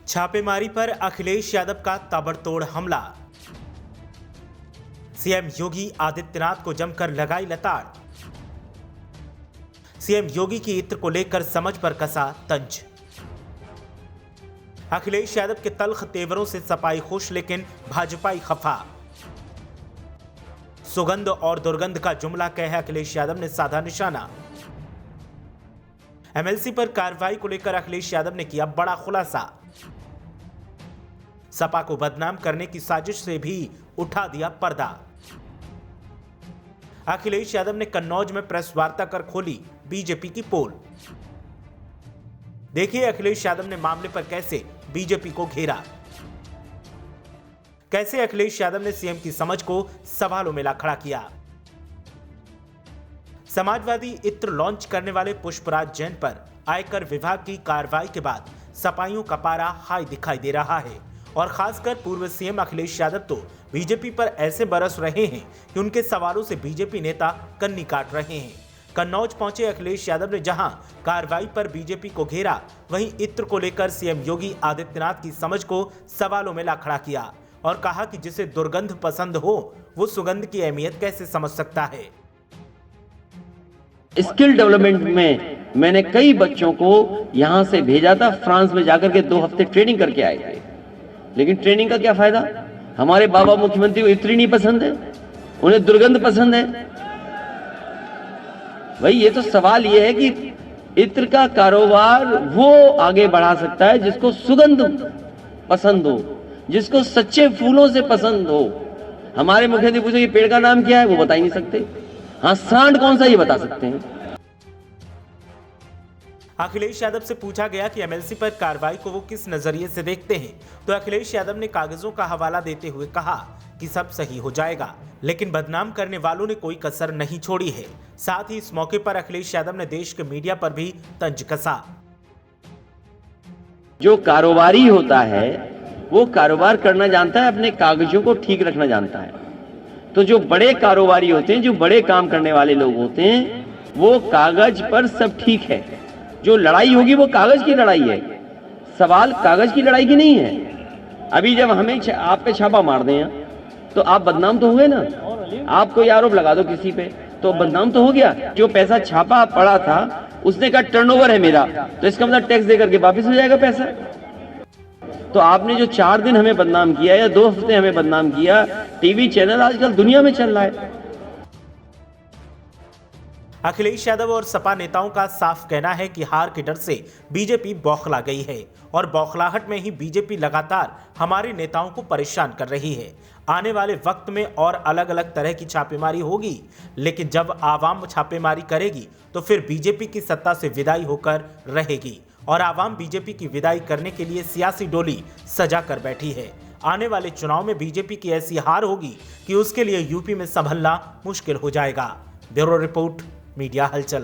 छापेमारी पर अखिलेश यादव का ताबड़तोड़ हमला। सीएम योगी आदित्यनाथ को जमकर लगाई लताड़। सीएम योगी की इत्र को लेकर समझ पर कसा तंज। अखिलेश यादव के तल्ख तेवरों से सपाई खुश लेकिन भाजपाई खफा। सुगंध और दुर्गंध का जुमला कहे अखिलेश यादव ने साधा निशाना। एमएलसी पर कार्रवाई को लेकर अखिलेश यादव ने किया बड़ा खुलासा। सपा को बदनाम करने की साजिश से भी उठा दिया पर्दा। अखिलेश यादव ने कन्नौज में प्रेस वार्ता कर खोली बीजेपी की पोल। देखिए अखिलेश यादव ने मामले पर कैसे बीजेपी को घेरा, कैसे अखिलेश यादव ने सीएम की समझ को सवालों में ला खड़ा किया। समाजवादी इत्र लॉन्च करने वाले पुष्पराज जैन पर आयकर विभाग की कार्रवाई के बाद सपाइयों का पारा हाई दिखाई दे रहा है और खासकर पूर्व सीएम अखिलेश यादव तो बीजेपी पर ऐसे बरस रहे हैं कि उनके सवालों से बीजेपी नेता कन्नी काट रहे हैं। कन्नौज पहुंचे अखिलेश यादव ने जहां कार्रवाई पर बीजेपी को घेरा, वहीं इत्र को लेकर सीएम योगी आदित्यनाथ की समझ को सवालों में ला खड़ा किया और कहा कि जिसे दुर्गंध पसंद हो वो सुगंध की अहमियत कैसे समझ सकता है। स्किल डेवलपमेंट में मैंने कई बच्चों को यहां से भेजा था, फ्रांस में जाकर के 2 हफ्ते ट्रेनिंग करके आए थे। लेकिन ट्रेनिंग का क्या फायदा? हमारे बाबा मुख्यमंत्री को इत्र नहीं पसंद है, उन्हें दुर्गंध पसंद है। भाई ये तो सवाल ये है कि इत्र का कारोबार वो आगे बढ़ा सकता है जिसको सुगंध पसंद हो, जिसको सच्चे फूलों से पसंद हो। हमारे मुख्यमंत्री पूछे ये पेड़ का नाम क्या है, वो बता ही नहीं सकते। हाँ, सांड कौन सा ये बता सकते हैं। अखिलेश यादव से पूछा गया कि एमएलसी पर कार्रवाई को वो किस नजरिए से देखते हैं, तो अखिलेश यादव ने कागजों का हवाला देते हुए कहा कि सब सही हो जाएगा, लेकिन बदनाम करने वालों ने कोई कसर नहीं छोड़ी है। साथ ही इस मौके पर अखिलेश यादव ने देश के मीडिया पर भी तंज कसा। जो कारोबारी होता है वो कारोबार करना जानता है, अपने कागजों को ठीक रखना जानता है। तो जो बड़े कारोबारी होते हैं, जो बड़े काम करने वाले लोग होते हैं, वो कागज पर सब ठीक है। जो लड़ाई होगी वो कागज की लड़ाई है, सवाल कागज की लड़ाई की नहीं है। अभी जब हमें आप पे छापा मार दें तो आप बदनाम तो हुए ना। आप कोई आरोप लगा दो किसी पे तो बदनाम तो हो गया। जो पैसा छापा पड़ा था उसने कहा टर्नओवर है मेरा, तो इसका मतलब टैक्स दे करके वापिस हो जाएगा पैसा। तो आपने जो 4 दिन हमें बदनाम किया या 2 हफ्ते हमें बदनाम किया, टीवी चैनल आजकल दुनिया में चल रहा है। अखिलेश यादव और सपा नेताओं का साफ कहना है कि हार के डर से बीजेपी बौखला गई है और बौखलाहट में ही बीजेपी लगातार हमारे नेताओं को परेशान कर रही है। आने वाले वक्त में और अलग अलग तरह की छापेमारी होगी, लेकिन जब आवाम छापेमारी करेगी तो फिर बीजेपी की सत्ता से विदाई होकर रहेगी और आवाम बीजेपी की विदाई करने के लिए सियासी डोली सजा कर बैठी है। आने वाले चुनाव में बीजेपी की ऐसी हार होगी कि उसके लिए यूपी में संभलना मुश्किल हो जाएगा। ब्यूरो रिपोर्ट, मीडिया हलचल।